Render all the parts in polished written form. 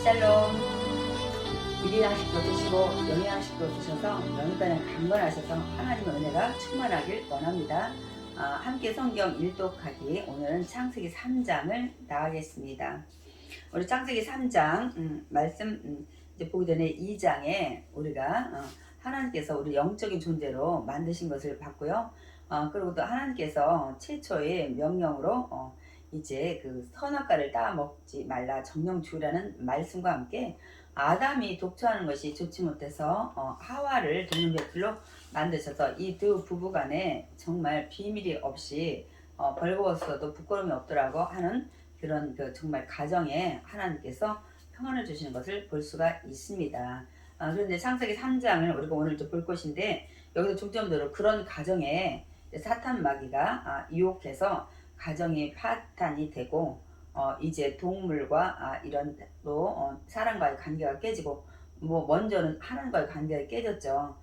샬롬. 일일양식도 드시고 영양식도 드셔서 영육간을 강건하셔서 하나님의 은혜가 충만하길 원합니다. 함께 성경 일독하기, 오늘은 창세기 3장을 나가겠습니다. 우리 창세기 3장 말씀 이제 보기 전에 2장에 우리가 하나님께서 우리 영적인 존재로 만드신 것을 봤고요. 그리고 또 하나님께서 최초의 명령으로 이제 그 선악과를 따 먹지 말라 정령 주라는 말씀과 함께 아담이 독초하는 것이 좋지 못해서 하와를 돕는 벽돌로 만드셔서 이 두 부부간에 정말 비밀이 없이 벌거웠어도 부끄러움이 없더라고 하는 그런 그 정말 가정에 하나님께서 평안을 주시는 것을 볼 수가 있습니다. 그런데 창세기 3장을 우리가 오늘 좀 볼 것인데, 여기서 중점적으로 그런 가정에 사탄 마귀가 유혹해서 가정이 파탄이 되고 이제 동물과 이런 또 사람과의 관계가 깨지고, 뭐 먼저는 하나님과의 관계가 깨졌죠.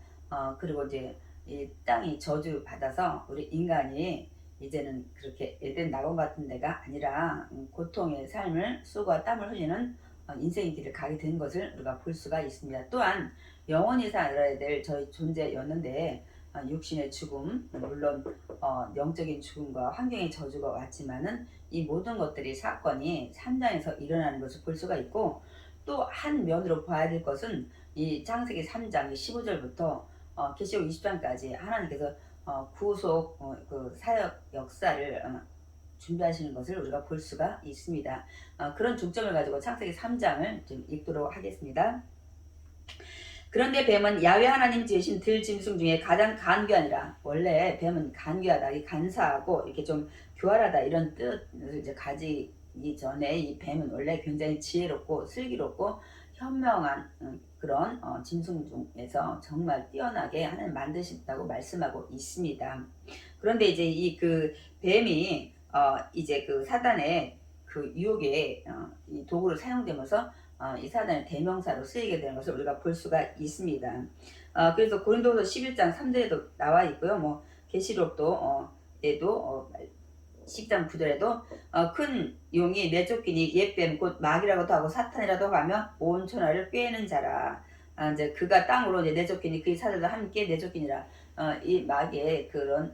그리고 이제 이 땅이 저주 받아서 우리 인간이 이제는 그렇게 에덴 낙원 같은 데가 아니라 고통의 삶을 수고와 땀을 흘리는 인생의 길을 가게 된 것을 우리가 볼 수가 있습니다. 또한 영원히 살아야 될 저희 존재였는데 육신의 죽음, 물론 영적인 죽음과 환경의 저주가 왔지만은 이 모든 것들이 사건이 3장에서 일어나는 것을 볼 수가 있고, 또 한 면으로 봐야 될 것은 이 창세기 3장 15절부터 계시록 20장까지 하나님께서 구속 그 사역 역사를 준비하시는 것을 우리가 볼 수가 있습니다. 그런 중점을 가지고 창세기 3장을 좀 읽도록 하겠습니다. 그런데 뱀은 야훼 하나님 지으신 들짐승 중에 가장 간교하니라. 원래 뱀은 간교하다, 간사하고 이렇게 좀 교활하다 이런 뜻을 이제 가지기 전에 이 뱀은 원래 굉장히 지혜롭고 슬기롭고 현명한 그런 짐승 중에서 정말 뛰어나게 하나님 만드신다고 말씀하고 있습니다. 그런데 이제 이 그 뱀이 이제 그 사단의 그 유혹에 이 도구로 사용되면서 이 사단의 대명사로 쓰이게 되는 것을 우리가 볼 수가 있습니다. 그래서 고린도서 11장 3절에도 나와 있고요. 뭐 계시록도 에도 10장 9절에도 큰 용이 내쫓기니 옛뱀 곧 마귀라고도 하고 사탄이라도 하며 온 천하를 꿰는 자라. 이제 그가 땅으로 이제 내쫓기니 그의 사들도 함께 내쫓기니라. 이 마귀의 그런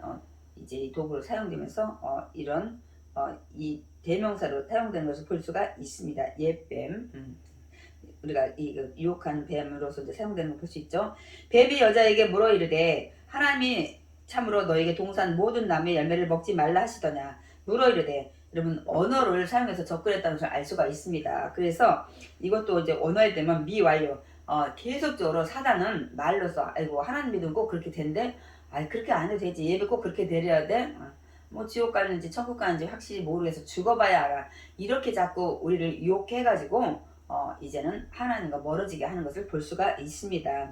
이제 이 도구로 사용되면서 이런 이 대명사로 사용되는 것을 볼 수가 있습니다. 옛뱀. 우리가 이 유혹한 뱀으로서 이제 사용되는 걸 볼 수 있죠. 뱀이 여자에게 물어 이르되 하나님이 참으로 너에게 동산 모든 나무의 열매를 먹지 말라 하시더냐. 물어 이르되, 여러분 언어를 사용해서 접근했다는 것을 알 수가 있습니다. 그래서 이것도 이제 언어에 되면 미완료. 계속적으로 사단은 말로써 아이고 하나님 믿으면 꼭 그렇게 된대. 그렇게 안 해도 되지. 예배 꼭 그렇게 드려야 돼. 뭐 지옥 가는지 천국 가는지 확실히 모르겠어. 죽어봐야 알아. 이렇게 자꾸 우리를 유혹해가지고 이제는 하나님과 멀어지게 하는 것을 볼 수가 있습니다.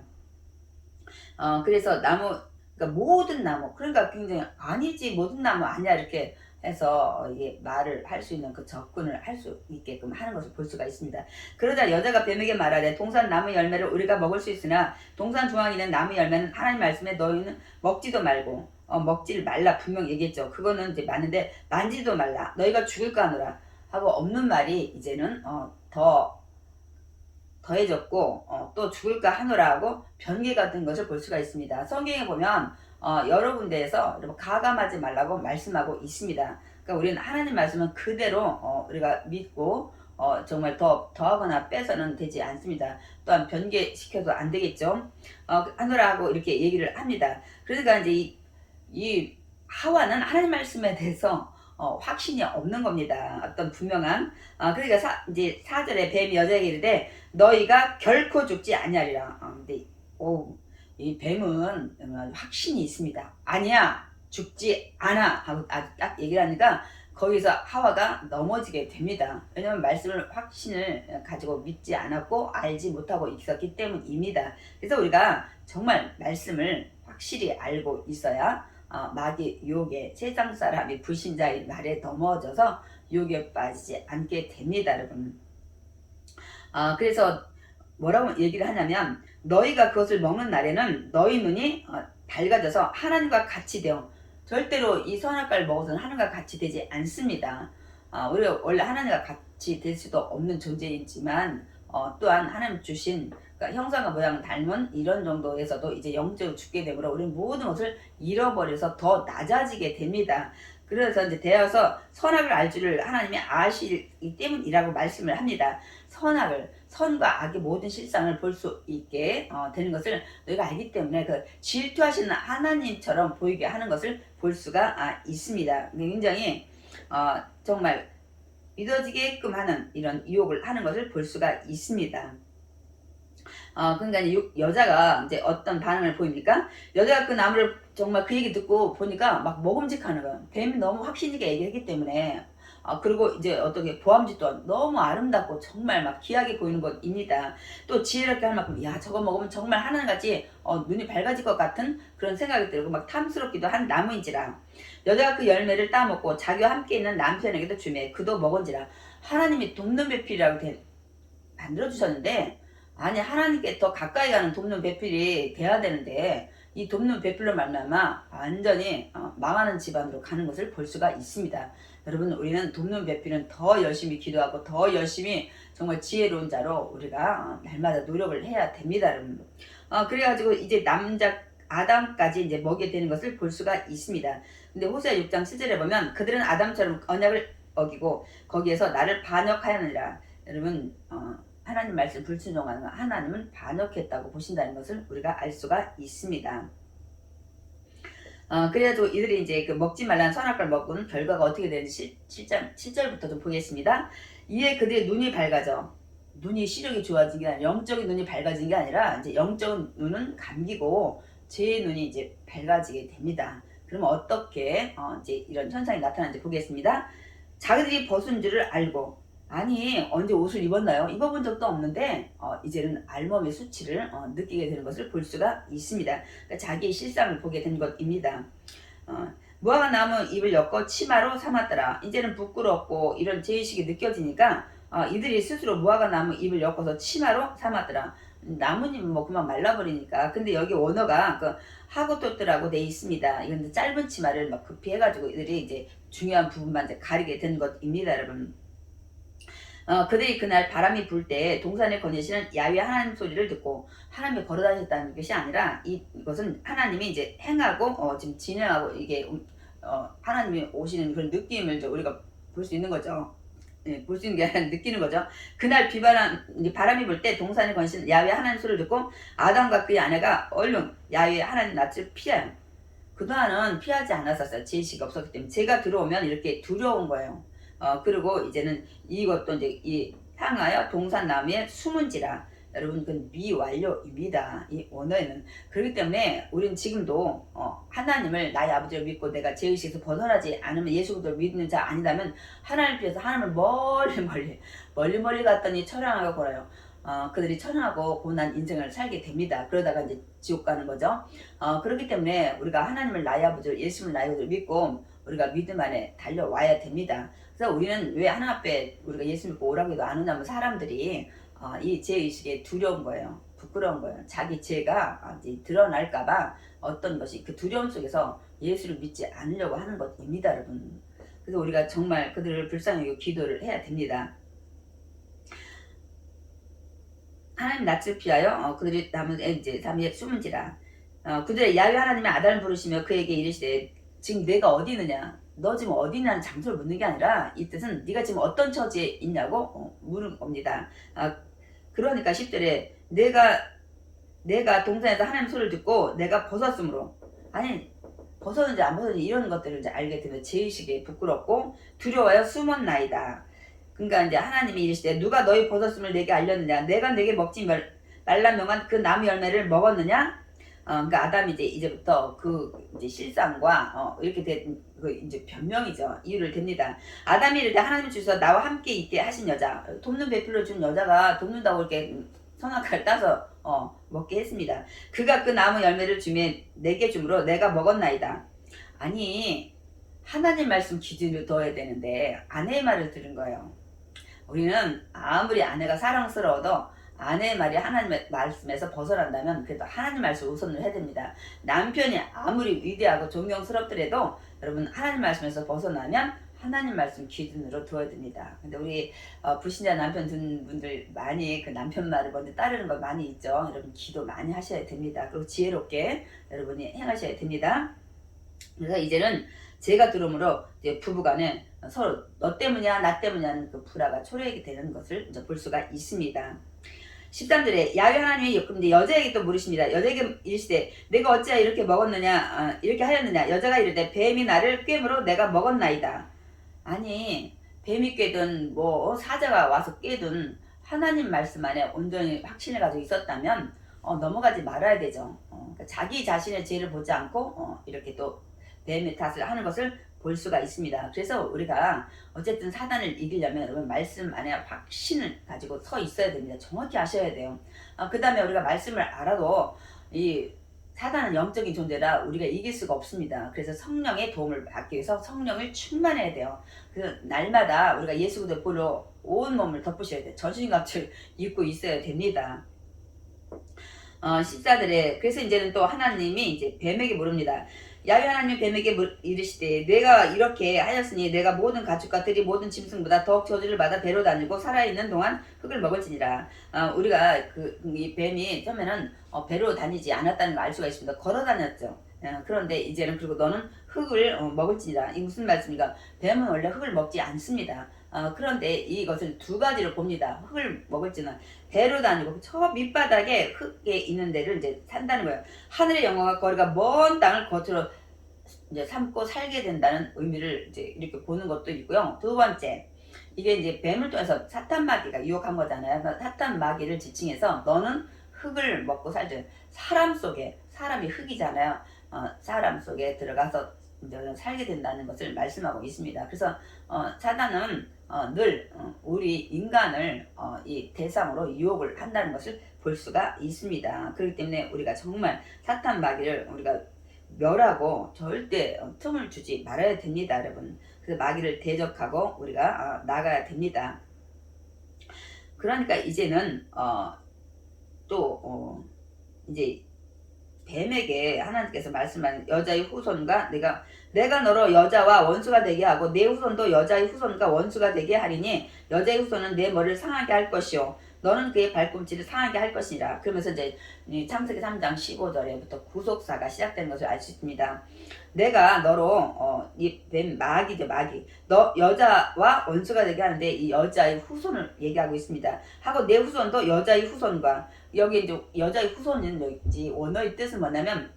그래서 나무, 그러니까 모든 나무, 그러니까 굉장히 아니지 모든 나무 아니야 이렇게 해서 이게 말을 할 수 있는 그 접근을 할 수 있게끔 하는 것을 볼 수가 있습니다. 그러자 여자가 뱀에게 말하되 동산 나무 열매를 우리가 먹을 수 있으나 동산 중앙에 있는 나무 열매는 하나님 말씀에 너희는 먹지도 말고 먹지를 말라 분명 얘기했죠. 그거는 이제 맞는데 만지도 말라 너희가 죽을까 하노라 하고 없는 말이 이제는 더해졌고 또 죽을까 하노라 하고 변개 같은 것을 볼 수가 있습니다. 성경에 보면 여러 군데에서 가감하지 말라고 말씀하고 있습니다. 그러니까 우리는 하나님 말씀은 그대로 우리가 믿고 정말 더하거나 빼서는 되지 않습니다. 또한 변개시켜도 안 되겠죠. 하노라 하고 이렇게 얘기를 합니다. 그러니까 이제 이 하와는 하나님 말씀에 대해서 확신이 없는 겁니다. 어떤 분명한 그러니까 이제 4절에 뱀이 여자에게 이르되 너희가 결코 죽지 아니하리라. 근데 이 뱀은 확신이 있습니다. 아니야 죽지 않아 하고 딱 얘기를 하니까 거기서 하와가 넘어지게 됩니다. 왜냐하면 말씀을 확신을 가지고 믿지 않았고 알지 못하고 있었기 때문입니다. 그래서 우리가 정말 말씀을 확실히 알고 있어야 마귀 유혹에 세상 사람이 불신자의 말에 넘어져서 유혹에 빠지지 않게 됩니다, 여러분. 그래서 뭐라고 얘기를 하냐면 너희가 그것을 먹는 날에는 너희 눈이 밝아져서 하나님과 같이 되어, 절대로 이 선악과를 먹어서는 하나님과 같이 되지 않습니다. 우리가 원래 하나님과 같이 될 수도 없는 존재이지만 또한 하나님 주신 그러니까 형상과 모양을 닮은 이런 정도에서도 이제 영적으로 죽게 되므로 우리는 모든 것을 잃어버려서 더 낮아지게 됩니다. 그래서 이제 되어서 선악을 알 줄을 하나님이 아시기 때문이라고 말씀을 합니다. 선과 악의 모든 실상을 볼 수 있게 되는 것을 너희가 알기 때문에 그 질투하시는 하나님처럼 보이게 하는 것을 볼 수가 있습니다. 굉장히 정말 믿어지게끔 하는 이런 유혹을 하는 것을 볼 수가 있습니다. 그러니까 이제 여자가 이제 어떤 반응을 보입니까? 여자가 그 나무를 정말 그 얘기 듣고 보니까 막 먹음직하는 거예요. 뱀이 너무 확신있게 얘기했기 때문에. 그리고 이제 어떻게 보암지 또한 너무 아름답고 정말 막 귀하게 보이는 것입니다. 또 지혜롭게 할 만큼 야 저거 먹으면 정말 하나님같이 눈이 밝아질 것 같은 그런 생각이 들고 막 탐스럽기도 한 나무인지라. 여자가 그 열매를 따먹고 자기와 함께 있는 남편에게도 주매 그도 먹은지라. 하나님이 돕는 배필이라고 만들어주셨는데 아니 하나님께 더 가까이 가는 돕는 배필이 돼야 되는데 이 돕는 배필로 말미암아 완전히 망하는 집안으로 가는 것을 볼 수가 있습니다. 여러분 우리는 돕는 배필은 더 열심히 기도하고 더 열심히 정말 지혜로운 자로 우리가 날마다 노력을 해야 됩니다. 여러분. 그래가지고 이제 남자 아담까지 이제 먹게 되는 것을 볼 수가 있습니다. 근데 호세아 6장 7절에 보면 그들은 아담처럼 언약을 어기고 거기에서 나를 반역하였느니라. 여러분 하나님 말씀 불순종하는 하나님은 반역했다고 보신다는 것을 우리가 알 수가 있습니다. 그래가지고 이들이 이제 그 먹지 말라는 선악과를 먹은 결과가 어떻게 되는지 7절부터 좀 보겠습니다. 이에 그들의 눈이 밝아져. 눈이 시력이 좋아진 게 아니라 영적인 눈이 밝아진 게 아니라 이제 영적인 눈은 감기고 제 눈이 이제 밝아지게 됩니다. 그러면 어떻게 이제 이런 현상이 나타나는지 보겠습니다. 자기들이 벗은 줄을 알고 아니 언제 옷을 입었나요? 입어본 적도 없는데 이제는 알몸의 수치를 느끼게 되는 것을 볼 수가 있습니다. 그러니까 자기의 실상을 보게 된 것입니다. 무화과 나무 잎을 엮어 치마로 삼았더라. 이제는 부끄럽고 이런 죄의식이 느껴지니까 이들이 스스로 무화과 나무 잎을 엮어서 치마로 삼았더라. 나뭇잎은 뭐 그만 말라버리니까. 근데 여기 원어가 그 하고토트라고 돼 있습니다. 이건 짧은 치마를 막 급히 해가지고 이들이 이제 중요한 부분만 이제 가리게 된 것입니다, 여러분. 그들이 그날 바람이 불 때 동산에 거니시는 야훼 하나님 소리를 듣고 하나님이 걸어다녔다는 것이 아니라 이것은 하나님이 이제 행하고 지금 진행하고 이게 하나님이 오시는 그런 느낌을 우리가 볼 수 있는 거죠. 예, 볼 수 있는 게 아니라 느끼는 거죠. 그날 바람이 불 때 동산에 거니시는 야훼 하나님 소리를 듣고 아담과 그의 아내가 얼른 야훼 하나님 낯을 피해요. 그동안은 피하지 않았었어요. 지식이 없었기 때문에. 제가 들어오면 이렇게 두려운 거예요. 그리고 이제는 이것도 이제 향하여 동산나무에 숨은지라. 여러분 그건 미완료입니다. 이 원어에는. 그렇기 때문에 우리는 지금도 하나님을 나의 아버지를 믿고 내가 죄의식에서 벗어나지 않으면 예수 그리스도를 믿는 자 아니다면 하나님을 피해서 하나님을 멀리 갔더니 처량하게 걸어요. 그들이 천하고 고난 인생을 살게 됩니다. 그러다가 이제 지옥 가는 거죠. 그렇기 때문에 우리가 하나님을 나의 아버지를 예수님을 나의 아버지를 믿고 우리가 믿음 안에 달려와야 됩니다. 그래서 우리는 왜 하나님 앞에 우리가 예수 믿고 오라고 해도 안 오냐면 사람들이 이 죄의식에 두려운 거예요. 부끄러운 거예요. 자기 죄가 이제 드러날까봐 어떤 것이 그 두려움 속에서 예수를 믿지 않으려고 하는 것입니다, 여러분. 그래서 우리가 정말 그들을 불쌍히 여기고 기도를 해야 됩니다. 하나님 낯을 피하여 그들이 나무에 이제 담에 숨은지라. 그들의 야훼 하나님의 아들을 부르시며 그에게 이르시되 지금 내가 어디 있느냐? 너 지금 어디 있냐는 장소를 묻는 게 아니라 이 뜻은 네가 지금 어떤 처지에 있냐고 물은 겁니다. 그러니까 10절에 내가 동산에서 하나님 소리를 듣고 내가 벗었으므로 아니 벗었는지 안 벗었는지 이런 것들을 이제 알게 되면 죄의식에 부끄럽고 두려워요 숨었나이다. 그러니까 이제 하나님이 이르시되 누가 너희 벗었음을 내게 알렸느냐? 내가 내게 먹지 말라 명한 그 나무 열매를 먹었느냐? 그러니까 아담이 이제부터 그 이제 실상과 이렇게 된 그 이제 변명이죠. 이유를 댑니다. 아담이 이르되 하나님 주셔서 나와 함께 있게 하신 여자, 돕는 배필로 준 여자가 돕는다고 이렇게 선악과를 따서 먹게 했습니다. 그가 그 나무 열매를 주매 내게 주므로 내가 먹었나이다. 아니 하나님 말씀 기준을 둬야 되는데 아내의 말을 들은 거예요. 우리는 아무리 아내가 사랑스러워도 아내의 말이 하나님의 말씀에서 벗어난다면 그래도 하나님 말씀 우선을 해야 됩니다. 남편이 아무리 위대하고 존경스럽더라도 여러분 하나님 말씀에서 벗어나면 하나님 말씀 기준으로 두어야 됩니다. 근데 우리 불신자 남편 둔 분들 많이 그 남편 말을 먼저 따르는 거 많이 있죠. 여러분 기도 많이 하셔야 됩니다. 그리고 지혜롭게 여러분이 행하셔야 됩니다. 그래서 이제는 제가 들음으로 이제 부부간에 서로 너 때문이야 나 때문이야는 그 불화가 초래하게 되는 것을 이제 볼 수가 있습니다. 13절에 야훼 하나님이 근데 여자에게 또 물으십니다. 여자에게 이르시되 내가 어찌하여 이렇게 먹었느냐 이렇게 하였느냐. 여자가 이르되 뱀이 나를 꿰므로 내가 먹었나이다. 아니 뱀이 꿰든 뭐 사자가 와서 꿰든 하나님 말씀 안에 온전히 확신을 가지고 있었다면 넘어가지 말아야 되죠. 그러니까 자기 자신의 죄를 보지 않고 이렇게 또 뱀의 탓을 하는 것을 볼 수가 있습니다. 그래서 우리가 어쨌든 사단을 이기려면 여러분 말씀 안에 확신을 가지고 서 있어야 됩니다. 정확히 아셔야 돼요. 그 다음에 우리가 말씀을 알아도 이 사단은 영적인 존재라 우리가 이길 수가 없습니다. 그래서 성령의 도움을 받기 위해서 성령을 충만해야 돼요. 그래서 날마다 우리가 예수 그리스도의 보혈로 온 몸을 덮으셔야 돼요. 전신갑주를 입고 있어야 됩니다. 14절에 그래서 이제는 또 하나님이 이제 뱀에게 물습니다. 야훼 하나님이 뱀에게 이르시되 내가 이렇게 하였으니 내가 모든 가축과 들이 모든 짐승보다 더욱 저주를 받아 배로 다니고 살아있는 동안 흙을 먹을지니라. 우리가 이 뱀이 처음에는 배로 다니지 않았다는 걸 알 수가 있습니다. 걸어 다녔죠. 그런데 이제는 그리고 너는 흙을 먹을지니라. 이 무슨 말씀입니까? 뱀은 원래 흙을 먹지 않습니다. 그런데 이것을 두 가지로 봅니다. 흙을 먹을지는 배로 다니고 저 밑바닥에 흙에 있는 데를 이제 산다는 거예요. 하늘의 영광과 거리가 먼 땅을 겉으로 이제 삼고 살게 된다는 의미를 이제 이렇게 보는 것도 있고요. 두 번째, 이게 이제 뱀을 통해서 사탄 마귀가 유혹한 거잖아요. 사탄 마귀를 지칭해서 너는 흙을 먹고 살지. 사람 속에 사람이 흙이잖아요. 사람 속에 들어가서 이제 살게 된다는 것을 말씀하고 있습니다. 그래서 사단은 늘 우리 인간을 이 대상으로 유혹을 한다는 것을 볼 수가 있습니다. 그렇기 때문에 우리가 정말 사탄 마귀를 우리가 멸하고 절대 틈을 주지 말아야 됩니다, 여러분. 그래서 마귀를 대적하고 우리가 나가야 됩니다. 그러니까 이제는 또 이제 뱀에게 하나님께서 말씀하는 여자의 후손과 내가 너로 여자와 원수가 되게 하고 내 후손도 여자의 후손과 원수가 되게 하리니 여자의 후손은 내 머리를 상하게 할 것이요 너는 그의 발꿈치를 상하게 할 것이라. 그러면서 이제 창세기 3장 15절에부터 구속사가 시작되는 것을 알 수 있습니다. 내가 너로 이 뱀 마귀죠, 마귀. 너 여자와 원수가 되게 하는데 이 여자의 후손을 얘기하고 있습니다. 하고 내 후손도 여자의 후손과 여기 이제 여자의 후손은 여기 원어의 뜻은 뭐냐면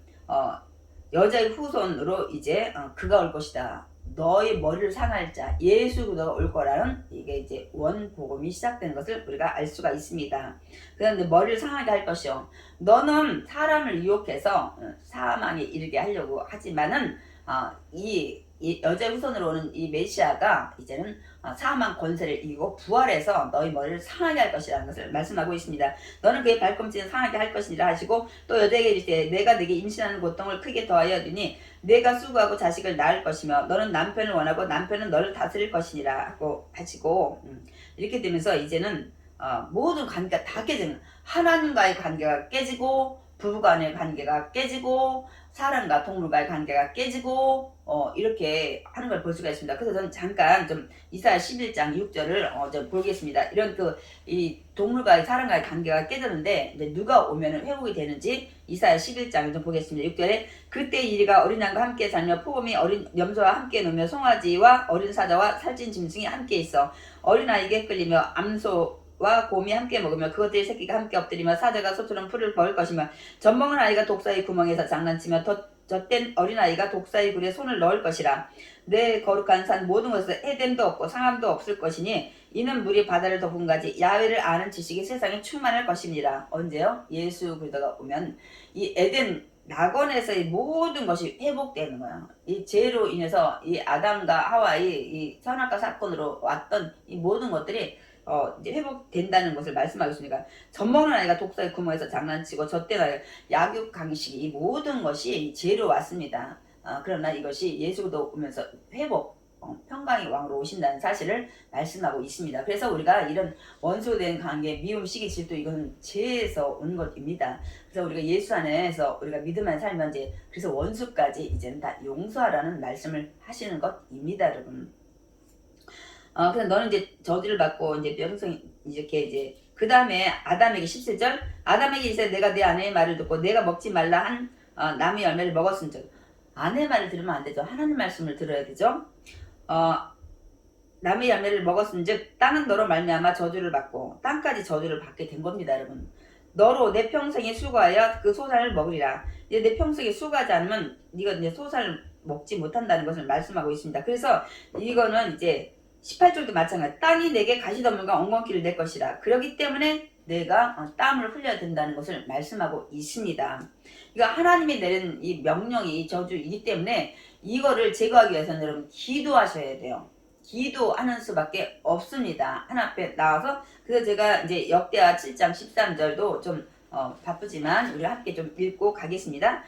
여자의 후손으로 이제 그가 올 것이다. 너의 머리를 상할 자 예수 그리스도가 올 거라는 이게 이제 원복음이 시작되는 것을 우리가 알 수가 있습니다. 그런데 머리를 상하게 할 것이요 너는 사람을 유혹해서 사망에 이르게 하려고 하지만은 이 여자의 후손으로 오는 이 메시아가 이제는 사망 권세를 이기고 부활해서 너희 머리를 상하게 할 것이라는 것을 말씀하고 있습니다. 너는 그의 발꿈치는 상하게 할 것이니라 하시고 또 여자에게 이르시되 내가 네게 임신하는 고통을 크게 더하여 주니 내가 수고하고 자식을 낳을 것이며 너는 남편을 원하고 남편은 너를 다스릴 것이니라 하고 하시고 이렇게 되면서 이제는 모든 관계가 다 깨지는 하나님과의 관계가 깨지고 부부간의 관계가 깨지고 사람과 동물과의 관계가 깨지고 이렇게 하는 걸 볼 수가 있습니다. 그래서 저는 잠깐 좀 이사야 11장 6절을 좀 보겠습니다. 이런 이 동물과의 사람과의 관계가 깨졌는데 이제 누가 오면은 회복이 되는지 이사야 11장을 좀 보겠습니다. 6절에 그때 이리가 어린 양과 함께 살며 포범이 어린 염소와 함께 놀며 송아지와 어린 사자와 살찐 짐승이 함께 있어 어린아이에게 끌리며 암소와 곰이 함께 먹으며 그것들의 새끼가 함께 엎드리며 사자가 소처럼 풀을 먹을 것이며 젖먹은 아이가 독사의 구멍에서 장난치며 젖된 어린아이가 독사의 굴에 손을 넣을 것이라. 내 거룩한 산 모든 곳에 에덴도 없고 상함도 없을 것이니 이는 물이 바다를 덮은 가지 야훼를 아는 지식이 세상에 충만할 것입니다. 언제요? 예수 그리스도가 오면 이 에덴 낙원에서의 모든 것이 회복되는 거예요. 이 죄로 인해서 이 아담과 하와의 이 선악과 사건으로 왔던 이 모든 것들이 이제 회복된다는 것을 말씀하고 있으니까 젖먹는 아이가 독사의 구멍에서 장난치고 젖된 아이가 약육 강식 이 모든 것이 죄로 왔습니다. 그러나 이것이 예수도 오면서 회복 평강의 왕으로 오신다는 사실을 말씀하고 있습니다. 그래서 우리가 이런 원수된 관계 미움 시기 질투 이건 죄에서 온 것입니다. 그래서 우리가 예수 안에서 우리가 믿음만 살면 이제 그래서 원수까지 이제는 다 용서하라는 말씀을 하시는 것입니다, 여러분. 그래서 너는 이제 저주를 받고 이제 명성 이렇게 이제 그 다음에 아담에게 17절 아담에게 이제 내가 내 아내의 말을 듣고 내가 먹지 말라 한 나무의 열매를 먹었은즉 아내의 말을 들으면 안 되죠. 하나님 말씀을 들어야 되죠. 나무의 열매를 먹었은즉 땅은 너로 말미암아 저주를 받고 땅까지 저주를 받게 된 겁니다, 여러분. 너로 내 평생에 수고하여 그 소산을 먹으리라. 이제 내 평생에 수고하지 않으면 네가 이제 소산을 먹지 못한다는 것을 말씀하고 있습니다. 그래서 이거는 이제 18절도 마찬가지. 땅이 내게 가시덤불과 엉겅퀴를 낼 것이라. 그렇기 때문에 내가 땀을 흘려야 된다는 것을 말씀하고 있습니다. 이거 하나님이 내린 이 명령이 저주이기 때문에 이거를 제거하기 위해서는 여러분 기도하셔야 돼요. 기도하는 수밖에 없습니다. 하나 앞에 나와서 그래서 제가 이제 역대하 7장 13절도 좀 바쁘지만 우리 함께 좀 읽고 가겠습니다.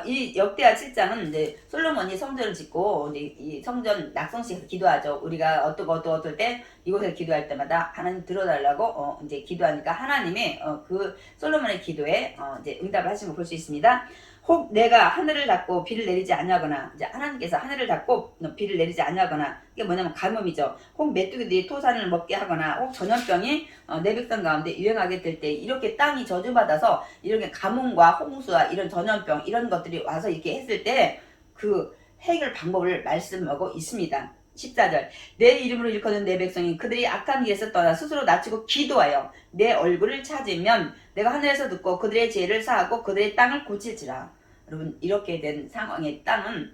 이 역대하 7장은 이제 솔로몬이 성전을 짓고 이제 이 성전 낙성식에서 기도하죠. 우리가 어떨 때 이곳에서 기도할 때마다 하나님 들어달라고 이제 기도하니까 하나님이 그 솔로몬의 기도에 이제 응답을 하신 거 볼 수 있습니다. 혹 내가 하늘을 닫고 비를 내리지 아니하거나 이제 하나님께서 하늘을 닫고 비를 내리지 아니하거나 이게 뭐냐면 가뭄이죠. 혹 메뚜기들이 토산을 먹게 하거나 혹 전염병이 내 백성 가운데 유행하게 될 때 이렇게 땅이 저주받아서 이렇게 가뭄과 홍수와 이런 전염병 이런 것들이 와서 이렇게 했을 때 그 해결 방법을 말씀하고 있습니다. 14절 내 이름으로 일컫는 내 백성이 그들이 악한 길에서 떠나 스스로 낮추고 기도하여 내 얼굴을 찾으면 내가 하늘에서 듣고 그들의 죄를 사하고 그들의 땅을 고칠지라. 여러분 이렇게 된 상황의 땅은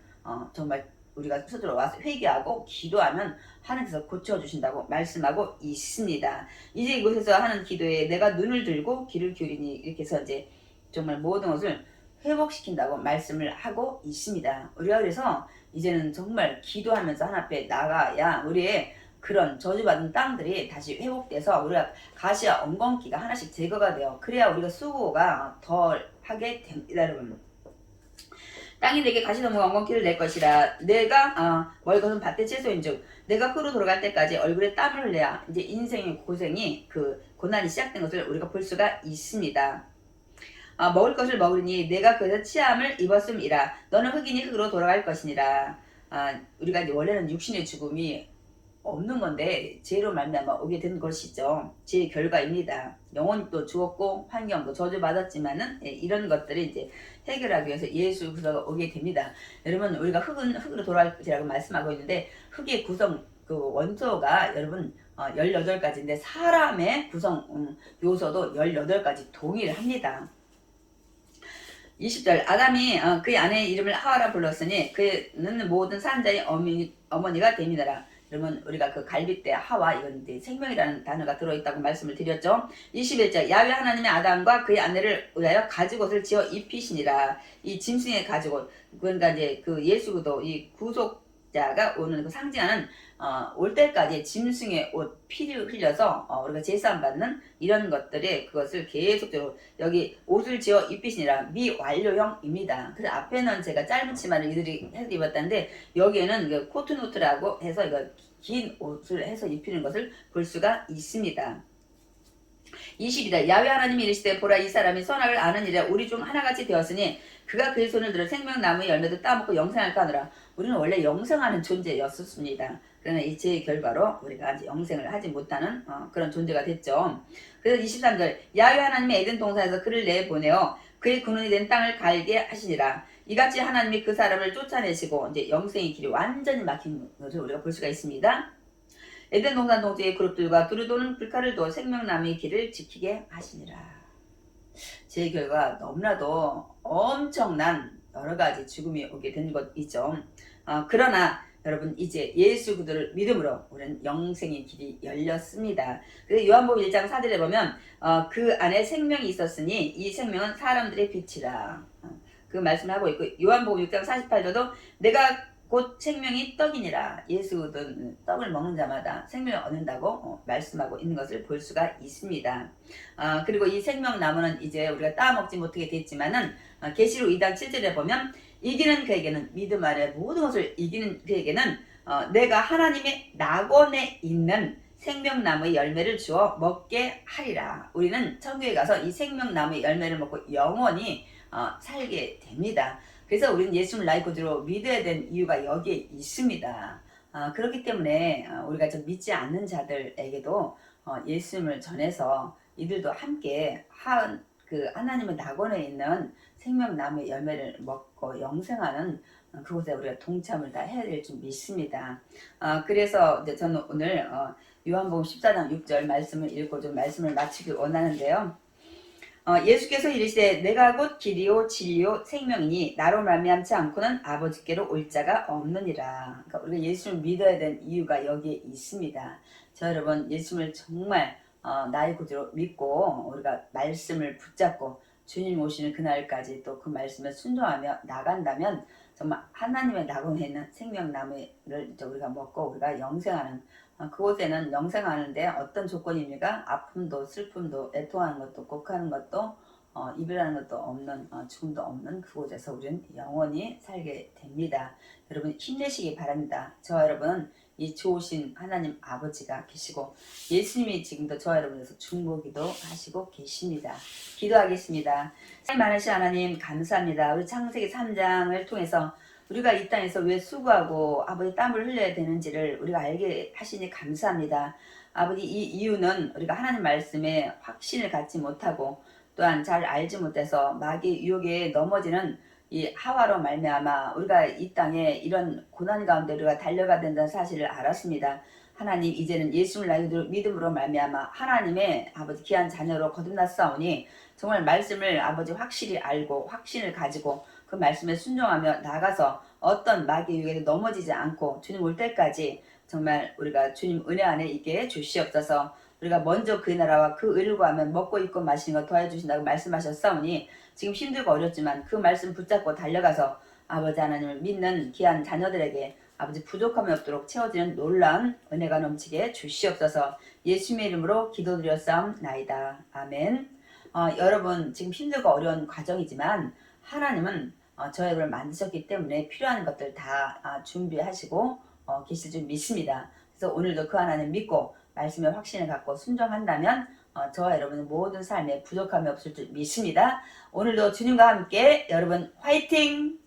정말 우리가 스스로 와서 회개하고 기도하면 하나님께서 고쳐주신다고 말씀하고 있습니다. 이제 이곳에서 하는 기도에 내가 눈을 들고 귀를 기울이니 이렇게 해서 이제 정말 모든 것을 회복시킨다고 말씀을 하고 있습니다. 우리가 그래서 이제는 정말 기도하면서 하나님 앞에 나가야 우리의 그런 저주받은 땅들이 다시 회복돼서 우리가 가시와 엉겅퀴가 하나씩 제거가 돼요. 그래야 우리가 수고가 덜 하게 됩니다, 여러분. 땅이 내게 가시덤불과 엉겅퀴를 낼 것이라. 내가 먹을 것은 밭의 채소인즉 내가 흙으로 돌아갈 때까지 얼굴에 땀을 흘려야 이제 인생의 고생이 그 고난이 시작된 것을 우리가 볼 수가 있습니다. 먹을 것을 먹으니 내가 그에서 치함을 입었음이라. 너는 흙이니 흙으로 돌아갈 것이니라. 우리가 이제 원래는 육신의 죽음이 없는 건데 죄로 말미암아 오게 된 것이죠. 죄의 결과입니다. 영혼이 또 죽었고 환경도 저주받았지만은 이런 것들이 이제 해결하기 위해서 예수 그리스도가 오게 됩니다. 여러분 우리가 흙은 흙으로 돌아갈 것이라고 말씀하고 있는데 흙의 구성 그 원소가 여러분 18가지인데 사람의 구성 요소도 18가지 동일합니다. 20절 아담이 그의 아내의 이름을 하와라 불렀으니 그는 모든 산자의 어머니가 됩니다라. 그러면 우리가 그 갈빗대 하와 이건 이제 생명이라는 단어가 들어있다고 말씀을 드렸죠. 21절 야훼 하나님의 아담과 그의 아내를 위하여 가죽옷을 지어 입히시니라. 이 짐승의 가죽옷 그러니까 이제 그 예수도 이 구속자가 오는 그 상징하는 올 때까지 짐승의 옷 피를 흘려서 우리가 제사함 받는 이런 것들이 그것을 계속적으로 여기 옷을 지어 입히시니라 미완료형입니다. 그래서 앞에는 제가 짧은 치마를 이들이 해서 입었다는데 여기에는 코트노트라고 해서 이거 긴 옷을 해서 입히는 것을 볼 수가 있습니다. 22절 야훼 하나님이 이르시되 보라 이 사람이 선악을 아는 일에 우리 중 하나같이 되었으니 그가 그의 손을 들어 생명나무의 열매도 따먹고 영생할까 하노라. 우리는 원래 영생하는 존재였었습니다. 그러나 이 죄의 결과로 우리가 아직 영생을 하지 못하는 그런 존재가 됐죠. 그래서 23절 야훼 하나님이 에덴 동산에서 그를 내보내어 그의 근원이 된 땅을 갈게 하시니라. 이같이 하나님이 그 사람을 쫓아내시고 이제 영생의 길이 완전히 막힌 것을 우리가 볼 수가 있습니다. 에덴 동산 동지의 그룹들과 두루 도는 불칼을 두어 생명나무의 길을 지키게 하시니라. 제 결과 너무나도 엄청난 여러가지 죽음이 오게 된 것이죠. 그러나 여러분 이제 예수 그리스도를 믿음으로 우리는 영생의 길이 열렸습니다. 그래서 요한복음 1장 4절에 보면 그 안에 생명이 있었으니 이 생명은 사람들의 빛이라. 그 말씀을 하고 있고 요한복음 6장 48절도 내가 곧 생명이 떡이니라. 예수 그리스도는 떡을 먹는 자마다 생명을 얻는다고 말씀하고 있는 것을 볼 수가 있습니다. 그리고 이 생명나무는 이제 우리가 따먹지 못하게 됐지만은 계시록 2장 7절에 보면 이기는 그에게는 믿음 아래 모든 것을 이기는 그에게는 내가 하나님의 낙원에 있는 생명나무의 열매를 주어 먹게 하리라. 우리는 천국에 가서 이 생명나무의 열매를 먹고 영원히 살게 됩니다. 그래서 우리는 예수님을 나의 구주로 믿어야 되는 이유가 여기에 있습니다. 그렇기 때문에 우리가 좀 믿지 않는 자들에게도 예수님을 전해서 이들도 함께 그 하나님의 낙원에 있는 생명나무의 열매를 먹고 영생하는 그곳에 우리가 동참을 다 해야 될 줄 믿습니다. 그래서 이제 저는 오늘 요한복음 14장 6절 말씀을 읽고 좀 말씀을 마치길 원하는데요. 예수께서 이르시되 내가 곧 길이요 진리요 생명이니 나로 말미암지 않고는 아버지께로 올 자가 없느니라. 그러니까 우리가 예수를 믿어야 되는 이유가 여기에 있습니다. 저 여러분 예수를 정말 나의 구주로 믿고 우리가 말씀을 붙잡고 주님 오시는 그날까지 또 그 말씀에 순종하며 나간다면 정말 하나님의 낙원에 있는 생명나무를 우리가 먹고 우리가 영생하는 그곳에는 영생하는데 어떤 조건입니까? 아픔도 슬픔도 애통하는 것도 곡하는 것도 이별하는 것도 없는 죽음도 없는 그곳에서 우리는 영원히 살게 됩니다. 여러분 힘내시기 바랍니다. 저와 여러분은 이 좋으신 하나님 아버지가 계시고 예수님이 지금도 저와 여러분에서 중보기도 하시고 계십니다. 기도하겠습니다. 사랑 많으신 하나님 감사합니다. 우리 창세기 3장을 통해서 우리가 이 땅에서 왜 수고하고 아버지 땀을 흘려야 되는지를 우리가 알게 하시니 감사합니다. 아버지 이 이유는 우리가 하나님 말씀에 확신을 갖지 못하고 또한 잘 알지 못해서 마귀의 유혹에 넘어지는 이 하와로 말미암아 우리가 이 땅에 이런 고난 가운데 우리가 달려가야 된다는 사실을 알았습니다. 하나님 이제는 예수를 나의 믿음으로 말미암아 하나님의 아버지 귀한 자녀로 거듭났사오니 정말 말씀을 아버지 확실히 알고 확신을 가지고 그 말씀에 순종하며 나가서 어떤 마귀의 유혹에 넘어지지 않고 주님 올 때까지 정말 우리가 주님 은혜 안에 있게 주시옵소서. 우리가 먼저 그의 나라와 그 의를 구하면 먹고 입고 마시는 것 더해 주신다고 말씀하셨사오니 지금 힘들고 어렵지만 그 말씀 붙잡고 달려가서 아버지 하나님을 믿는 귀한 자녀들에게 아버지 부족함이 없도록 채워지는 놀라운 은혜가 넘치게 주시옵소서. 예수님의 이름으로 기도드렸사옵나이다. 아멘. 여러분 지금 힘들고 어려운 과정이지만 하나님은 저 여러분을 만드셨기 때문에 필요한 것들 다 준비하시고 계실 줄 믿습니다. 그래서 오늘도 그 하나님 믿고 말씀에 확신을 갖고 순종한다면 저와 여러분의 모든 삶에 부족함이 없을 줄 믿습니다. 오늘도 주님과 함께 여러분 화이팅!